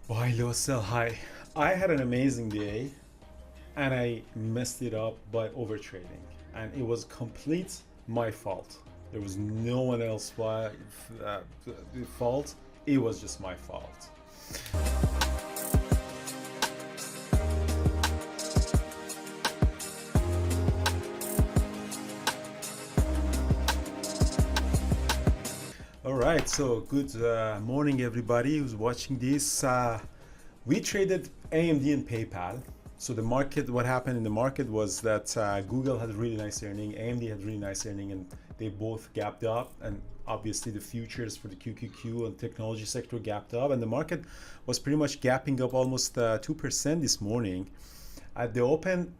Buy low, sell high. I had an amazing day and I messed it up by overtrading, and it was complete my fault. There was no one else fault. It was just my fault. All right, so good morning, everybody who's watching this. We traded AMD and PayPal. So the market, what happened in the market was that Google had really nice earning, AMD had really nice earning, and they both gapped up. And obviously the futures for the QQQ and technology sector gapped up, and the market was pretty much gapping up almost 2% this morning. At the open,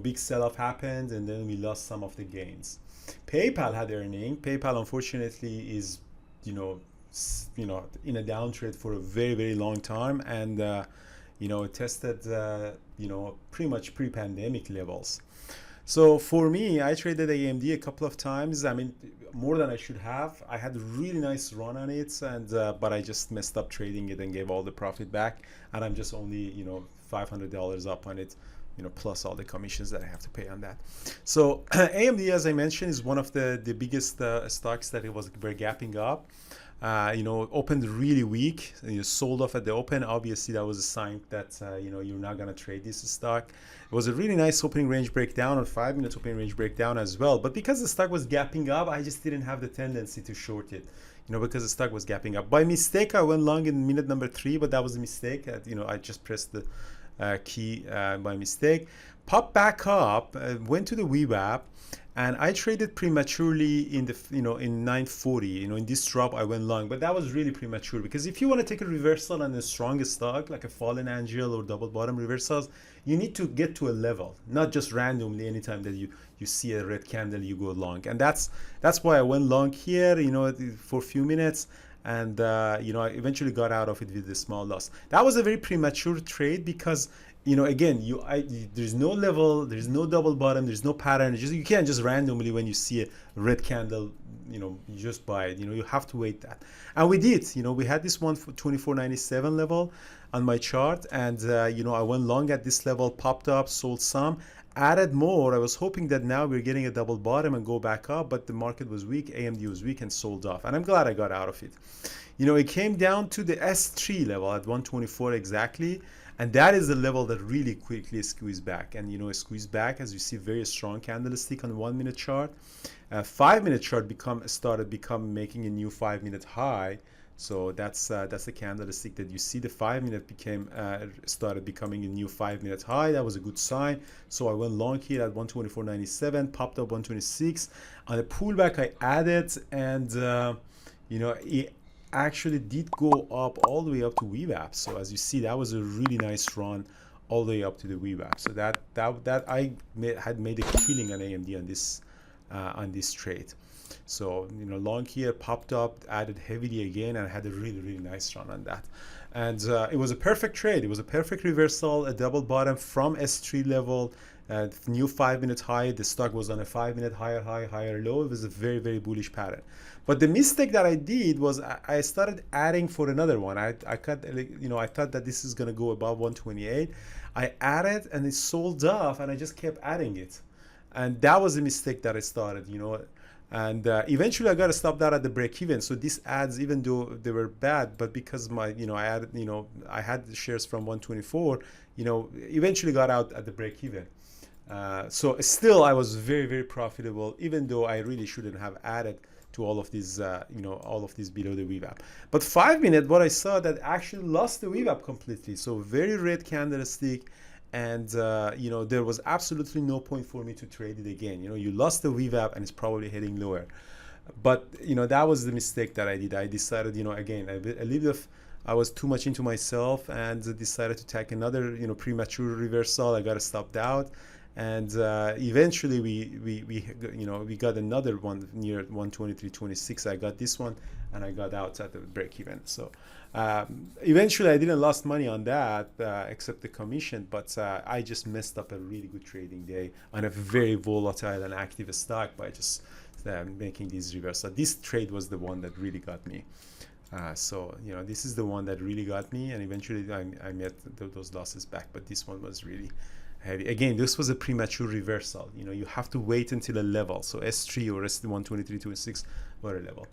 big sell-off happened, and then we lost some of the gains. PayPal had earning. PayPal, unfortunately, is in a downtrend for a very, very long time, and it tested pretty much pre-pandemic levels. So for me, I traded AMD a couple of times. I mean, more than I should have. I had a really nice run on it, and but I just messed up trading it and gave all the profit back. And I'm just only $500 up on it, plus all the commissions that I have to pay on that. So AMD, as I mentioned, is one of the biggest stocks that were gapping up. Opened really weak, sold off at the open. Obviously, that was a sign that you're not going to trade this stock. It was a really nice opening range breakdown, or 5-minute opening range breakdown as well. But because the stock was gapping up, I just didn't have the tendency to short it, because the stock was gapping up. By mistake, I went long in minute number 3, but that was a mistake. I just pressed the key by mistake. Popped back up, went to the VWAP, and I traded prematurely in the in 940. In this drop I went long, but that was really premature, because if you want to take a reversal on a strong stock like a fallen angel or double bottom reversals, you need to get to a level, not just randomly anytime that you see a red candle you go long. And that's why I went long here, for a few minutes. And I eventually got out of it with a small loss. That was a very premature trade, because again, there's no level, there's no double bottom, there's no pattern. You can't just randomly, when you see a red candle, you just buy it. You have to wait that. And we did. We had this one for 24.97 level on my chart, and I went long at this level, popped up, sold some, added more. I was hoping that now we're getting a double bottom and go back up, but the market was weak, AMD was weak, and sold off. And I'm glad I got out of it. It came down to the S3 level at 124 exactly, and that is the level that really quickly squeezed back. And squeezed back, as you see, very strong candlestick on the 1-minute chart. 5-minute chart started making a new 5-minute high. So that's the candlestick that you see. The 5-minute started becoming a new 5-minute high. That was a good sign. So I went long here at 124.97, popped up 126. On the pullback, I added, and it actually did go up all the way up to VWAP. So as you see, that was a really nice run all the way up to the VWAP. So that I had made a killing on AMD on this trade. So long here, popped up, added heavily again, and I had a really, really nice run on that. And it was a perfect trade. It was a perfect reversal, a double bottom from S3 level, new 5-minute high. The stock was on a 5-minute higher high, higher low. It was a very, very bullish pattern. But the mistake that I did was I started adding for another one. I thought that this is going to go above 128. I added, and it sold off, and I just kept adding it. And that was the mistake that I started, And eventually I got to stop that at the break even. So these ads, even though they were bad, but because I added, I had the shares from 124, eventually got out at the break even. So still I was very, very profitable, even though I really shouldn't have added to all of these, all of these below the VWAP. But 5-minute, what I saw that actually lost the VWAP completely. So very red candlestick. And there was absolutely no point for me to trade it again. You lost the VWAP, and it's probably heading lower. But that was the mistake that I did. I decided, again, I was too much into myself, and decided to take another, premature reversal. I got stopped out, and eventually we got another one near 123.26. I got this one, and I got out at the break even. So eventually I didn't lost money on that, except the commission, but I just messed up a really good trading day on a very volatile and active stock by just making these reversals. This trade was the one that really got me. So this is the one that really got me, and eventually I met those losses back. But this one was really heavy. Again, this was a premature reversal. You have to wait until a level. So S3 or S12326 were a level.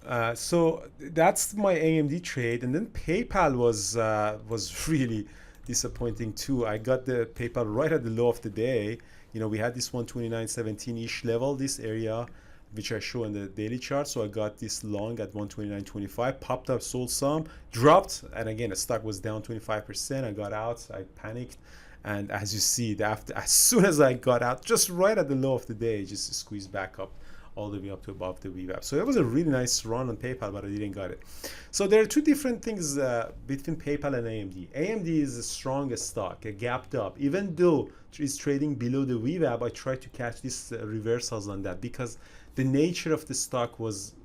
Uh, so that's my AMD trade, and then PayPal was really disappointing too. I got the PayPal right at the low of the day. We had this 129.17-ish level, this area, which I show in the daily chart. So I got this long at 129.25, popped up, sold some, dropped, and again the stock was down 25%. I got out, I panicked, and as you see, as soon as I got out, just right at the low of the day, it just squeezed back up all the way up to above the VWAP. So it was a really nice run on PayPal, but I didn't get it. So there are two different things between PayPal and AMD. AMD is the strongest stock, gapped up. Even though it's trading below the VWAP, I tried to catch these reversals on that because the nature of the stock was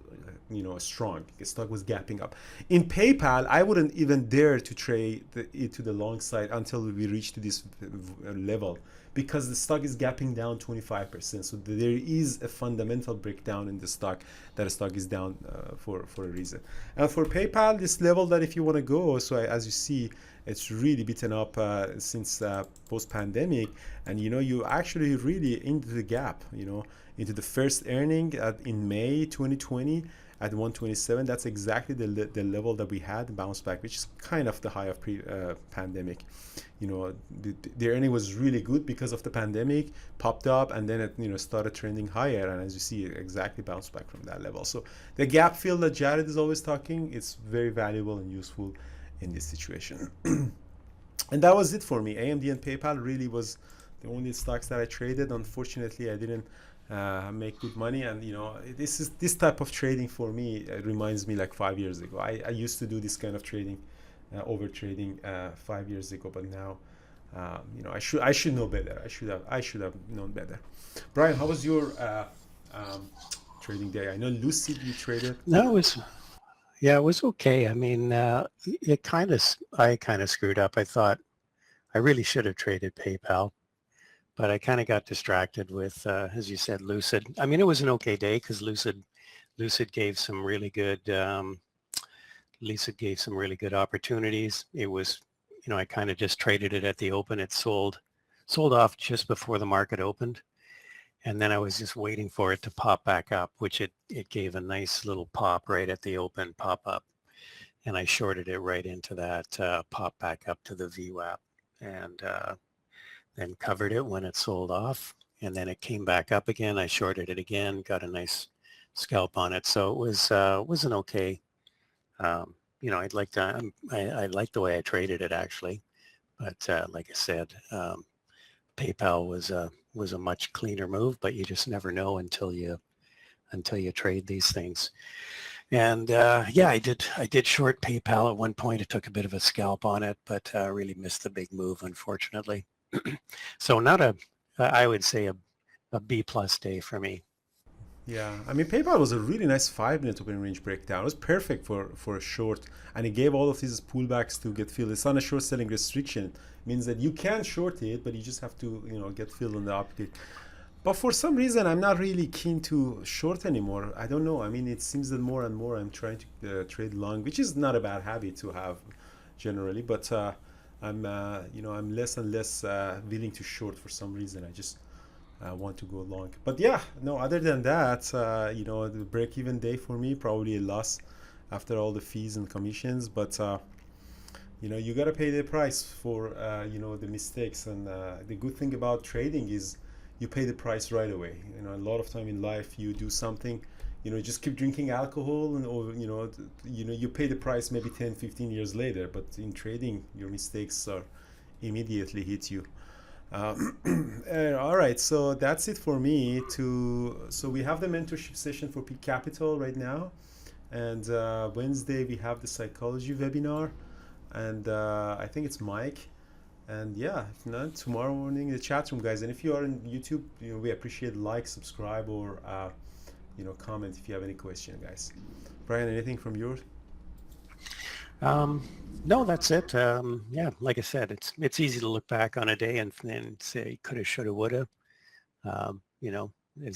strong. The stock was gapping up. In PayPal, I wouldn't even dare to trade it to the long side until we reach to this level, because the stock is gapping down 25%. So there is a fundamental breakdown in the stock, that the stock is down for a reason. And for PayPal, this level that if you want to go, so as you see, it's really beaten up since post-pandemic, and you actually really into the gap, into the first earning in May 2020 at 127. That's exactly the level that we had bounce back, which is kind of the high of pre-pandemic. The earning was really good because of the pandemic, popped up, and then it started trending higher, and as you see, it exactly bounced back from that level. So the gap fill that Jared is always talking, it's very valuable and useful in this situation. And that was it for me. AMD and PayPal really was the only stocks that I traded. Unfortunately, I didn't make good money, and this type of trading for me reminds me like 5 years ago. I used to do this kind of trading, over trading 5 years ago, but now I should know better. I should have known better. Brian, how was your trading day? I know Lucid you traded. No, it was okay. I mean, I kind of screwed up. I thought I really should have traded PayPal, but I kind of got distracted with, as you said, Lucid. I mean, it was an okay day because Lucid gave some really good, opportunities. It was, I kind of just traded it at the open. It sold off just before the market opened. And then I was just waiting for it to pop back up, which it gave a nice little pop right at the open pop up. And I shorted it right into that pop back up to the VWAP, and then covered it when it sold off. And then it came back up again. I shorted it again, got a nice scalp on it. So it was an okay. I liked the way I traded it actually. But like I said, PayPal was a much cleaner move, but you just never know until you trade these things. And I did short PayPal at one point. It took a bit of a scalp on it, but really missed the big move, unfortunately. So I would say a B plus day for me. Yeah, I mean PayPal was a really nice 5 minute open range breakdown. It was perfect for a short, and it gave all of these pullbacks to get filled. It's not a short selling restriction. It means that you can short it, but you just have to get filled on the uptick. But for some reason, I'm not really keen to short anymore. I don't know. I mean, it seems that more and more I'm trying to trade long, which is not a bad habit to have generally. But I'm less and less willing to short for some reason. I just want to go long. But yeah, no, other than that, the break-even day for me, probably a loss after all the fees and commissions. But, you got to pay the price for, the mistakes. And the good thing about trading is you pay the price right away. A lot of time in life you do something, just keep drinking alcohol, and or you pay the price maybe 10, 15 years later. But in trading, your mistakes are immediately hit you. All right, so that's it for me. So we have the mentorship session for Peak Capital right now, and Wednesday we have the psychology webinar, and I think it's Mike. And yeah, if not, tomorrow morning the chat room, guys. And if you are in YouTube, we appreciate like, subscribe, or comment if you have any question, guys. Brian, anything from yours? No, that's it. Like I said, it's easy to look back on a day and say coulda, shoulda, woulda. As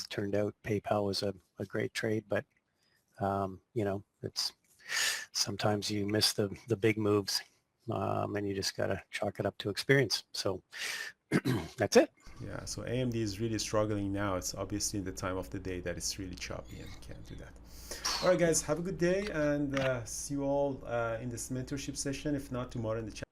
it turned out, PayPal was a great trade, but It's sometimes you miss the big moves, and you just got to chalk it up to experience. So that's it. Yeah, so AMD is really struggling now. It's obviously in the time of the day that it's really choppy and can't do that. All right, guys, have a good day and see you all in this mentorship session. If not, tomorrow in the chat.